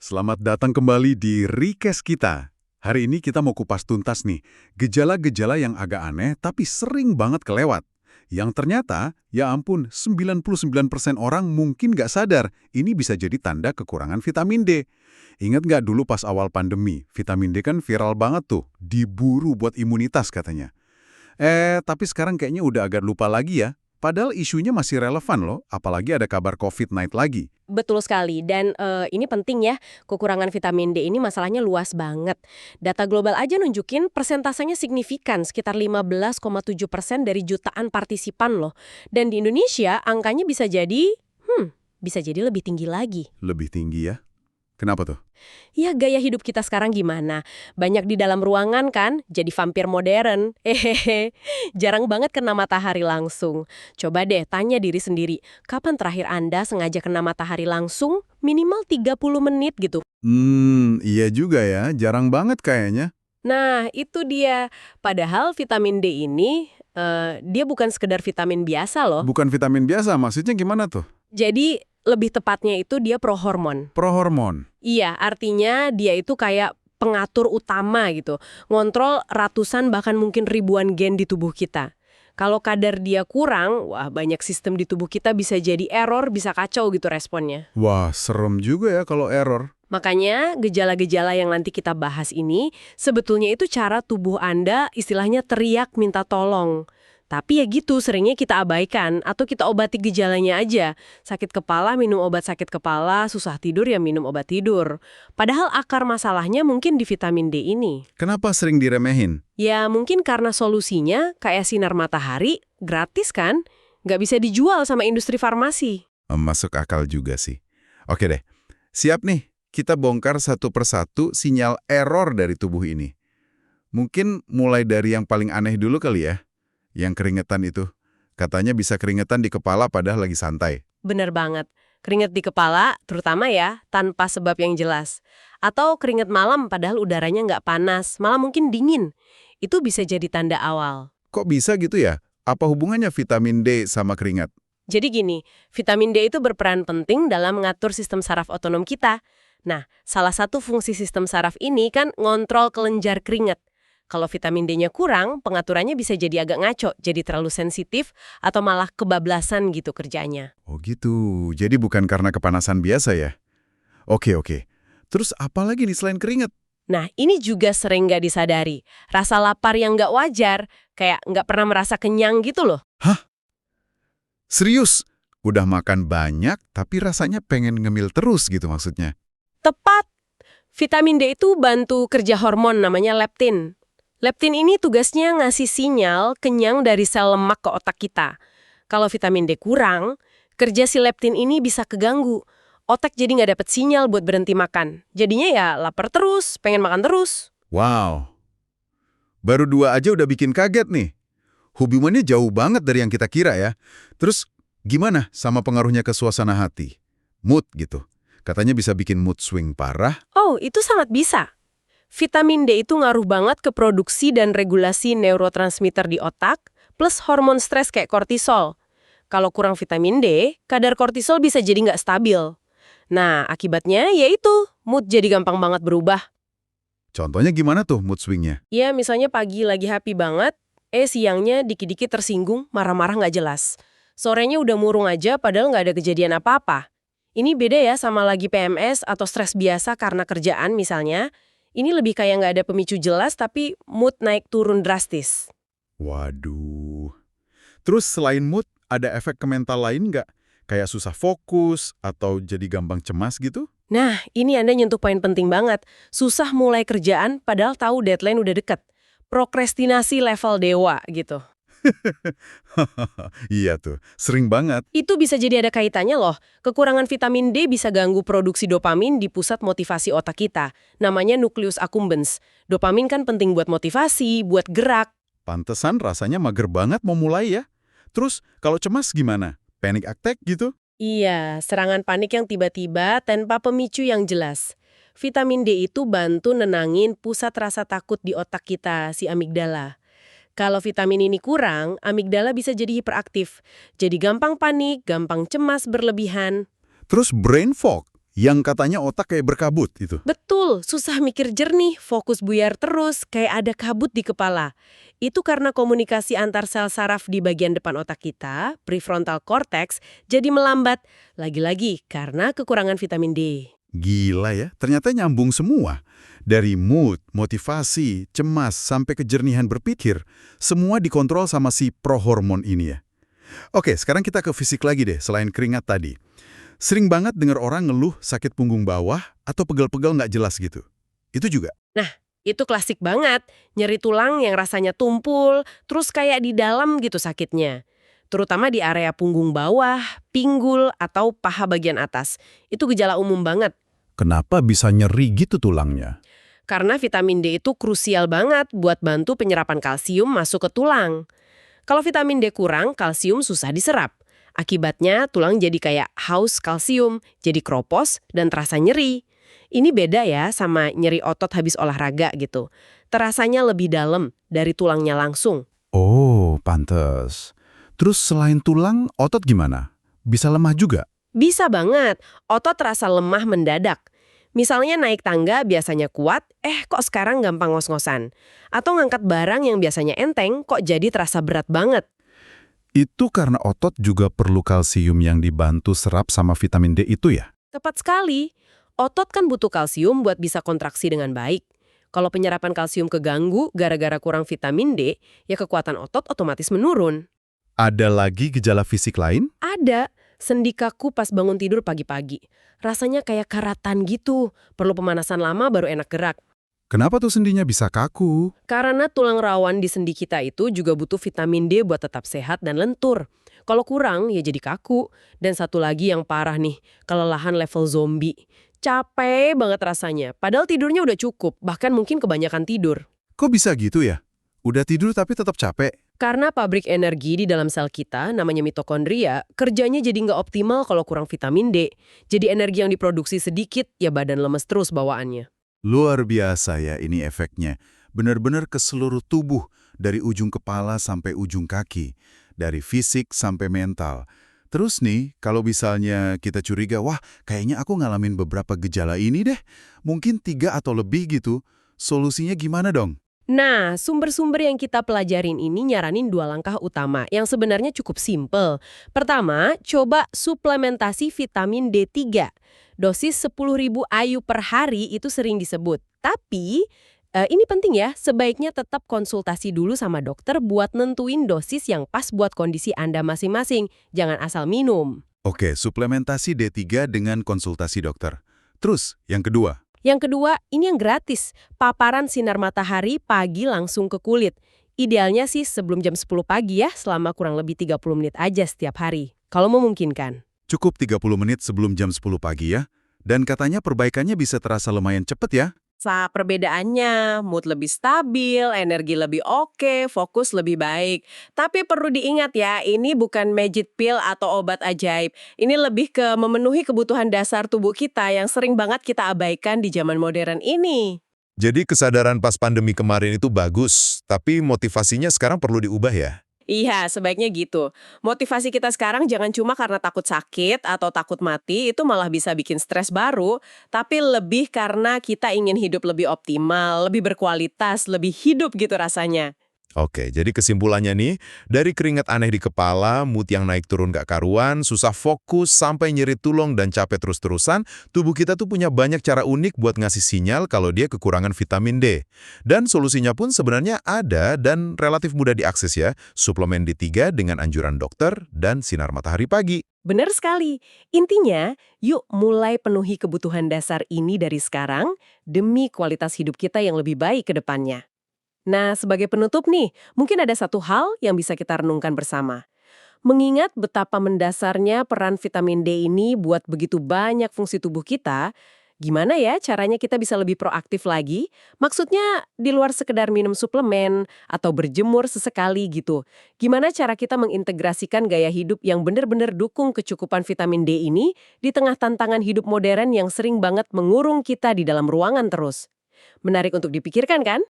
Selamat datang kembali di Recast kita. Hari ini kita mau kupas tuntas nih, gejala-gejala yang agak aneh tapi sering banget kelewat. Yang ternyata, ya ampun, 99% orang mungkin nggak sadar ini bisa jadi tanda kekurangan vitamin D. Ingat nggak dulu pas awal pandemi, vitamin D kan viral banget tuh, diburu buat imunitas katanya. Tapi sekarang kayaknya udah agak lupa lagi ya. Padahal isunya masih relevan loh, apalagi ada kabar COVID naik lagi. Betul sekali, dan ini penting ya, kekurangan vitamin D ini masalahnya luas banget. Data global aja nunjukin persentasenya signifikan, sekitar 15,7% dari jutaan partisipan loh. Dan di Indonesia, angkanya bisa jadi lebih tinggi lagi. Lebih tinggi ya? Kenapa tuh? Ya, gaya hidup kita sekarang gimana? Banyak di dalam ruangan kan, jadi vampir modern. Hehehe, jarang banget kena matahari langsung. Coba deh tanya diri sendiri, kapan terakhir Anda sengaja kena matahari langsung? Minimal 30 menit gitu. Iya juga ya, jarang banget kayaknya. Nah, itu dia. Padahal vitamin D ini, dia bukan sekedar vitamin biasa loh. Bukan vitamin biasa, maksudnya gimana tuh? Jadi, lebih tepatnya itu dia prohormon. Prohormon. Iya, artinya dia itu kayak pengatur utama gitu. Ngontrol ratusan bahkan mungkin ribuan gen di tubuh kita. Kalau kadar dia kurang, wah banyak sistem di tubuh kita bisa jadi error, bisa kacau gitu responnya. Wah, serem juga ya kalau error. Makanya gejala-gejala yang nanti kita bahas ini sebetulnya itu cara tubuh Anda istilahnya teriak minta tolong. Tapi ya gitu, seringnya kita abaikan atau kita obati gejalanya aja. Sakit kepala, minum obat sakit kepala, susah tidur ya minum obat tidur. Padahal akar masalahnya mungkin di vitamin D ini. Kenapa sering diremehin? Ya mungkin karena solusinya kayak sinar matahari, gratis kan? Nggak bisa dijual sama industri farmasi. Masuk akal juga sih. Oke deh, siap nih. Kita bongkar satu persatu sinyal error dari tubuh ini. Mungkin mulai dari yang paling aneh dulu kali ya. Yang keringetan itu. Katanya bisa keringetan di kepala padahal lagi santai. Bener banget. Keringat di kepala, terutama ya, tanpa sebab yang jelas. Atau keringat malam padahal udaranya nggak panas, malah mungkin dingin. Itu bisa jadi tanda awal. Kok bisa gitu ya? Apa hubungannya vitamin D sama keringat? Jadi gini, vitamin D itu berperan penting dalam mengatur sistem saraf otonom kita. Nah, salah satu fungsi sistem saraf ini kan ngontrol kelenjar keringat. Kalau vitamin D-nya kurang, pengaturannya bisa jadi agak ngaco, jadi terlalu sensitif, atau malah kebablasan gitu kerjanya. Oh gitu, jadi bukan karena kepanasan biasa ya? Oke. Terus apa lagi nih selain keringat? Nah, ini juga sering nggak disadari. Rasa lapar yang nggak wajar, kayak nggak pernah merasa kenyang gitu loh. Hah? Serius? Udah makan banyak tapi rasanya pengen ngemil terus gitu maksudnya? Tepat! Vitamin D itu bantu kerja hormon namanya leptin. Leptin ini tugasnya ngasih sinyal kenyang dari sel lemak ke otak kita. Kalau vitamin D kurang, kerja si leptin ini bisa keganggu. Otak jadi nggak dapet sinyal buat berhenti makan. Jadinya ya lapar terus, pengen makan terus. Wow, baru 2 aja udah bikin kaget nih. Hubungannya jauh banget dari yang kita kira ya. Terus gimana sama pengaruhnya ke suasana hati? Mood gitu. Katanya bisa bikin mood swing parah. Oh, itu sangat bisa. Vitamin D itu ngaruh banget ke produksi dan regulasi neurotransmitter di otak, plus hormon stres kayak kortisol. Kalau kurang vitamin D, kadar kortisol bisa jadi nggak stabil. Nah, akibatnya yaitu mood jadi gampang banget berubah. Contohnya gimana tuh mood swingnya? Ya, misalnya pagi lagi happy banget, siangnya dikit-dikit tersinggung, marah-marah nggak jelas. Sorenya udah murung aja padahal nggak ada kejadian apa-apa. Ini beda ya sama lagi PMS atau stres biasa karena kerjaan misalnya. Ini lebih kayak nggak ada pemicu jelas tapi mood naik turun drastis. Waduh. Terus selain mood, ada efek ke mental lain nggak? Kayak susah fokus atau jadi gampang cemas gitu? Nah, ini Anda nyentuh poin penting banget. Susah mulai kerjaan padahal tahu deadline udah deket. Prokrastinasi level dewa gitu. Iya tuh, sering banget. Itu bisa jadi ada kaitannya loh. Kekurangan vitamin D bisa ganggu produksi dopamin di pusat motivasi otak kita. Namanya nucleus accumbens. Dopamin kan penting buat motivasi, buat gerak. Pantesan rasanya mager banget mau mulai ya. Terus kalau cemas gimana? Panic attack gitu? Iya, serangan panik yang tiba-tiba tanpa pemicu yang jelas. Vitamin D itu bantu nenangin pusat rasa takut di otak kita, si amigdala. Kalau vitamin ini kurang, amigdala bisa jadi hiperaktif. Jadi gampang panik, gampang cemas berlebihan. Terus brain fog? yang katanya otak kayak berkabut itu. Betul, susah mikir jernih, fokus buyar terus, kayak ada kabut di kepala. Itu karena komunikasi antar sel saraf di bagian depan otak kita, prefrontal cortex, jadi melambat. Lagi-lagi karena kekurangan vitamin D. Gila ya, ternyata nyambung semua. Dari mood, motivasi, cemas, sampai kejernihan berpikir, semua dikontrol sama si prohormon ini ya. Oke, sekarang kita ke fisik lagi deh, selain keringat tadi. Sering banget dengar orang ngeluh sakit punggung bawah atau pegel-pegel nggak jelas gitu. Itu juga. Itu klasik banget, nyeri tulang yang rasanya tumpul, terus kayak di dalam gitu sakitnya. Terutama di area punggung bawah, pinggul, atau paha bagian atas. Itu gejala umum banget. Kenapa bisa nyeri gitu tulangnya? Karena vitamin D itu krusial banget buat bantu penyerapan kalsium masuk ke tulang. Kalau vitamin D kurang, kalsium susah diserap. Akibatnya tulang jadi kayak haus kalsium, jadi kropos dan terasa nyeri. Ini beda ya sama nyeri otot habis olahraga gitu. Terasanya lebih dalam dari tulangnya langsung. Oh, pantes. Terus selain tulang, otot gimana? Bisa lemah juga? Bisa banget, otot terasa lemah mendadak. Misalnya naik tangga biasanya kuat, kok sekarang gampang ngos-ngosan. Atau ngangkat barang yang biasanya enteng, kok jadi terasa berat banget. Itu karena otot juga perlu kalsium yang dibantu serap sama vitamin D itu ya? Tepat sekali. Otot kan butuh kalsium buat bisa kontraksi dengan baik. Kalau penyerapan kalsium keganggu gara-gara kurang vitamin D, ya kekuatan otot otomatis menurun. Ada lagi gejala fisik lain? Ada, sendi kaku pas bangun tidur pagi-pagi. Rasanya kayak karatan gitu, perlu pemanasan lama baru enak gerak. Kenapa tuh sendinya bisa kaku? Karena tulang rawan di sendi kita itu juga butuh vitamin D buat tetap sehat dan lentur. Kalau kurang, ya jadi kaku. Dan satu lagi yang parah nih, kelelahan level zombie. Capek banget rasanya, padahal tidurnya udah cukup, bahkan mungkin kebanyakan tidur. Kok bisa gitu ya? Udah tidur tapi tetap capek? Karena pabrik energi di dalam sel kita, namanya mitokondria, kerjanya jadi nggak optimal kalau kurang vitamin D. Jadi energi yang diproduksi sedikit, ya badan lemes terus bawaannya. Luar biasa ya ini efeknya. Benar-benar ke seluruh tubuh, dari ujung kepala sampai ujung kaki. Dari fisik sampai mental. Terus nih, kalau misalnya kita curiga, wah kayaknya aku ngalamin beberapa gejala ini deh. Mungkin 3 atau lebih gitu. Solusinya gimana dong? Nah, sumber-sumber yang kita pelajarin ini nyaranin 2 langkah utama yang sebenarnya cukup simpel. Pertama, coba suplementasi vitamin D3. Dosis 10.000 IU per hari itu sering disebut. Tapi, ini penting ya, sebaiknya tetap konsultasi dulu sama dokter buat nentuin dosis yang pas buat kondisi Anda masing-masing. Jangan asal minum. Oke, suplementasi D3 dengan konsultasi dokter. Terus, yang kedua? Yang kedua, ini yang gratis. Paparan sinar matahari pagi langsung ke kulit. Idealnya sih sebelum jam 10 pagi ya, selama kurang lebih 30 menit aja setiap hari. Kalau memungkinkan. Cukup 30 menit sebelum jam 10 pagi ya. Dan katanya perbaikannya bisa terasa lumayan cepet ya. Perbedaannya, mood lebih stabil, energi lebih oke, fokus lebih baik. Tapi perlu diingat ya, ini bukan magic pill atau obat ajaib. Ini lebih ke memenuhi kebutuhan dasar tubuh kita yang sering banget kita abaikan di zaman modern ini. Jadi kesadaran pas pandemi kemarin itu bagus, tapi motivasinya sekarang perlu diubah ya? Iya, sebaiknya gitu. Motivasi kita sekarang jangan cuma karena takut sakit atau takut mati, itu malah bisa bikin stres baru, tapi lebih karena kita ingin hidup lebih optimal, lebih berkualitas, lebih hidup gitu rasanya. Oke, jadi kesimpulannya nih, dari keringat aneh di kepala, mood yang naik turun gak karuan, susah fokus, sampai nyeri tulung dan capek terus-terusan, tubuh kita tuh punya banyak cara unik buat ngasih sinyal kalau dia kekurangan vitamin D. Dan solusinya pun sebenarnya ada dan relatif mudah diakses ya, suplemen D3 dengan anjuran dokter dan sinar matahari pagi. Benar sekali. Intinya, yuk mulai penuhi kebutuhan dasar ini dari sekarang demi kualitas hidup kita yang lebih baik ke depannya. Nah, sebagai penutup nih, mungkin ada satu hal yang bisa kita renungkan bersama. Mengingat betapa mendasarnya peran vitamin D ini buat begitu banyak fungsi tubuh kita, gimana ya caranya kita bisa lebih proaktif lagi? Maksudnya di luar sekedar minum suplemen atau berjemur sesekali gitu. Gimana cara kita mengintegrasikan gaya hidup yang benar-benar dukung kecukupan vitamin D ini di tengah tantangan hidup modern yang sering banget mengurung kita di dalam ruangan terus? Menarik untuk dipikirkan kan?